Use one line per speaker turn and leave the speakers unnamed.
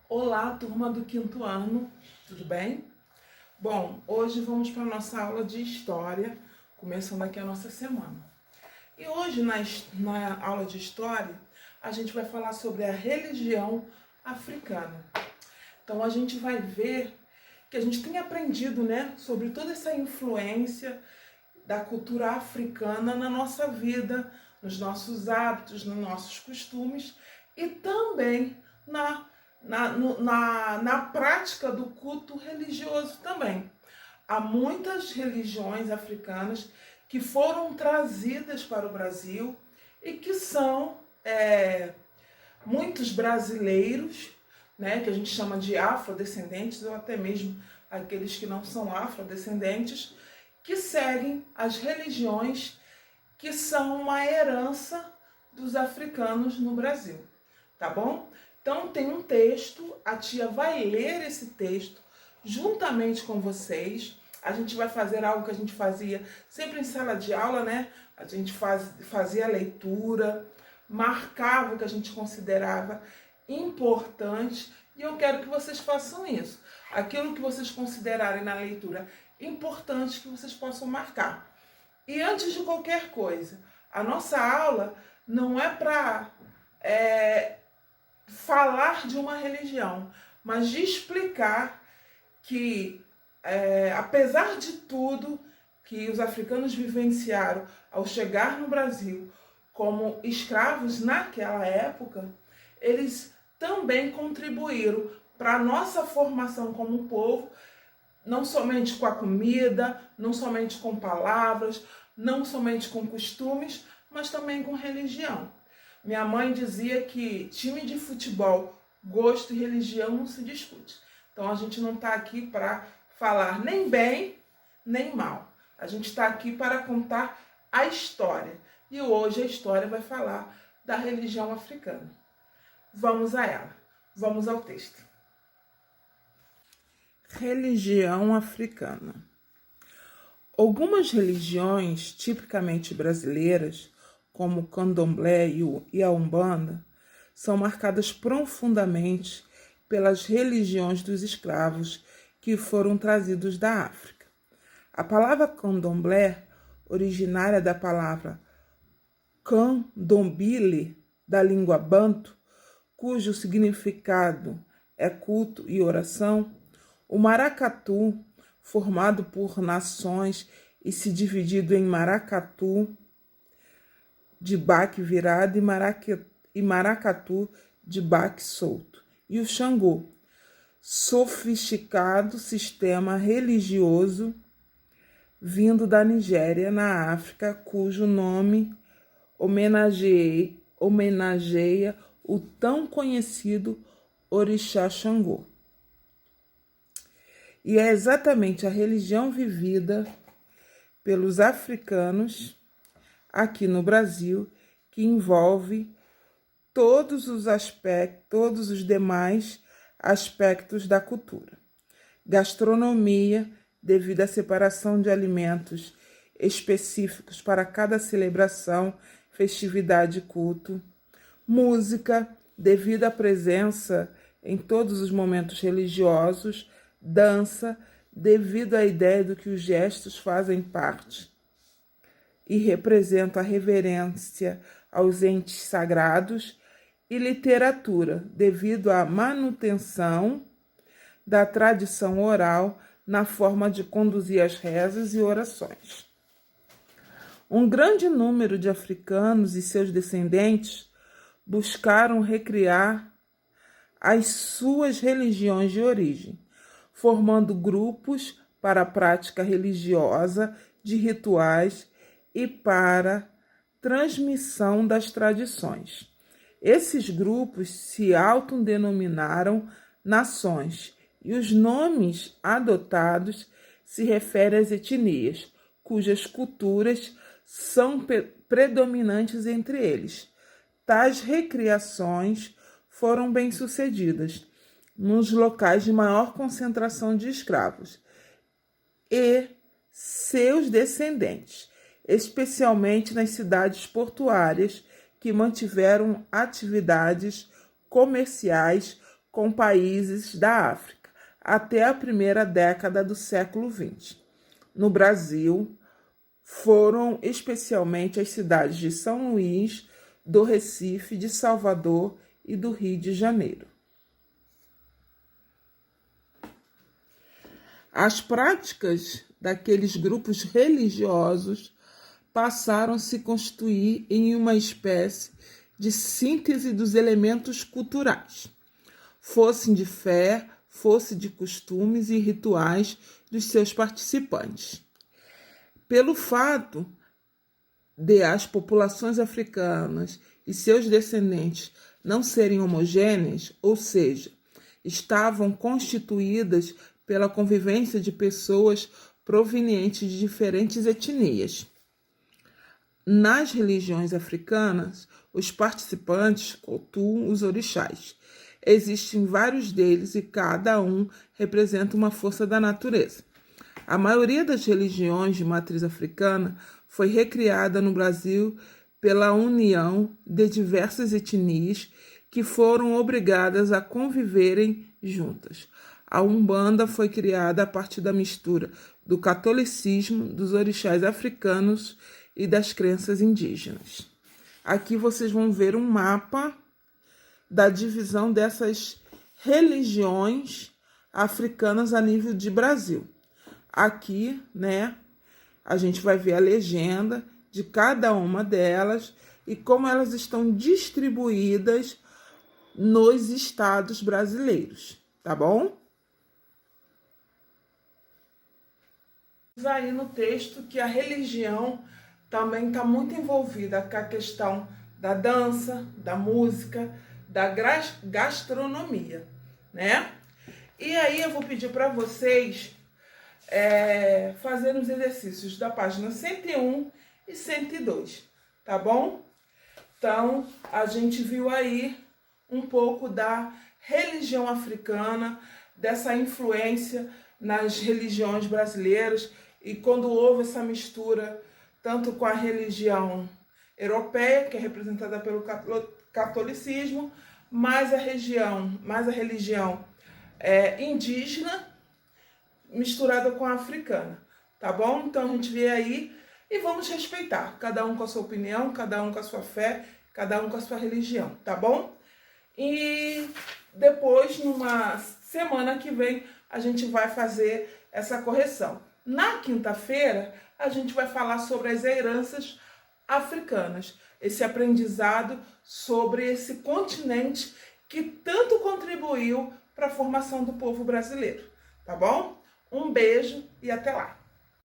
Olá, turma do quinto ano, tudo bem? Bom, hoje vamos para a nossa aula de História, começando aqui a nossa semana. E hoje, na aula de História, a gente vai falar sobre a religião africana. Então, a gente vai ver que a gente tem aprendido, sobre toda essa influência da cultura africana na nossa vida, nos nossos hábitos, nos nossos costumes e também na prática do culto religioso também. Há muitas religiões africanas que foram trazidas para o Brasil e que são muitos brasileiros, que a gente chama de afrodescendentes, ou até mesmo aqueles que não são afrodescendentes, que seguem as religiões que são uma herança dos africanos no Brasil, tá bom? Então tem um texto, a tia vai ler esse texto juntamente com vocês. A gente vai fazer algo que a gente fazia sempre em sala de aula, A gente fazia a leitura, marcava o que a gente considerava importante e eu quero que vocês façam isso. Aquilo que vocês considerarem na leitura importante, que vocês possam marcar. E antes de qualquer coisa, a nossa aula não é para falar de uma religião, mas de explicar que, apesar de tudo que os africanos vivenciaram ao chegar no Brasil como escravos naquela época, eles também contribuíram para a nossa formação como povo, não somente com a comida, não somente com palavras, não somente com costumes, mas também com religião. Minha mãe dizia que time de futebol, gosto e religião não se discute. Então a gente não está aqui para falar nem bem, nem mal. A gente está aqui para contar a história. E hoje a história vai falar da religião africana. Vamos a ela. Vamos ao texto. Religião africana. Algumas religiões tipicamente brasileiras, como o candomblé e a umbanda, são marcadas profundamente pelas religiões dos escravos que foram trazidos da África. A palavra candomblé, originária da palavra candombile, da língua banto, cujo significado é culto e oração, o maracatu, formado por nações e se dividido em maracatu de baque virado e maracatu de baque solto, e o Xangô, sofisticado sistema religioso vindo da Nigéria, na África, cujo nome homenageia o tão conhecido orixá Xangô. E é exatamente a religião vivida pelos africanos aqui no Brasil que envolve todos os demais aspectos da cultura. Gastronomia, devido à separação de alimentos específicos para cada celebração, festividade e culto. Música, devido à presença em todos os momentos religiosos. Dança, devido à ideia do que os gestos fazem parte e representam a reverência aos entes sagrados, e literatura, devido à manutenção da tradição oral na forma de conduzir as rezas e orações. Um grande número de africanos e seus descendentes buscaram recriar as suas religiões de origem, formando grupos para a prática religiosa de rituais e para transmissão das tradições. Esses grupos se autodenominaram nações e os nomes adotados se referem às etnias, cujas culturas são predominantes entre eles. Tais recriações foram bem-sucedidas nos locais de maior concentração de escravos e seus descendentes, especialmente nas cidades portuárias que mantiveram atividades comerciais com países da África, até a primeira década do século XX. No Brasil, foram especialmente as cidades de São Luís, do Recife, de Salvador e do Rio de Janeiro. As práticas daqueles grupos religiosos passaram a se constituir em uma espécie de síntese dos elementos culturais, fossem de fé, fosse de costumes e rituais dos seus participantes. Pelo fato de as populações africanas e seus descendentes não serem homogêneas, ou seja, estavam constituídas pela convivência de pessoas provenientes de diferentes etnias. Nas religiões africanas, os participantes cultuam os orixás. Existem vários deles e cada um representa uma força da natureza. A maioria das religiões de matriz africana foi recriada no Brasil pela união de diversas etnias que foram obrigadas a conviverem juntas. A Umbanda foi criada a partir da mistura do catolicismo, dos orixás africanos e das crenças indígenas. Aqui vocês vão ver um mapa da divisão dessas religiões africanas a nível de Brasil. Aqui, né, a gente vai ver a legenda de cada uma delas e como elas estão distribuídas nos estados brasileiros, tá bom? Aí no texto que a religião também está muito envolvida com a questão da dança, da música, da gastronomia, né? E aí eu vou pedir para vocês fazerem os exercícios da página 101 e 102, tá bom? Então, a gente viu aí um pouco da religião africana, dessa influência nas religiões brasileiras, e quando houve essa mistura tanto com a religião europeia, que é representada pelo catolicismo, mais a religião indígena, misturada com a africana, tá bom? Então a gente vê aí e vamos respeitar, cada um com a sua opinião, cada um com a sua fé, cada um com a sua religião, tá bom? E depois, numa semana que vem, a gente vai fazer essa correção. Na quinta-feira, a gente vai falar sobre as heranças africanas, esse aprendizado sobre esse continente que tanto contribuiu para a formação do povo brasileiro, tá bom? Um beijo e até lá!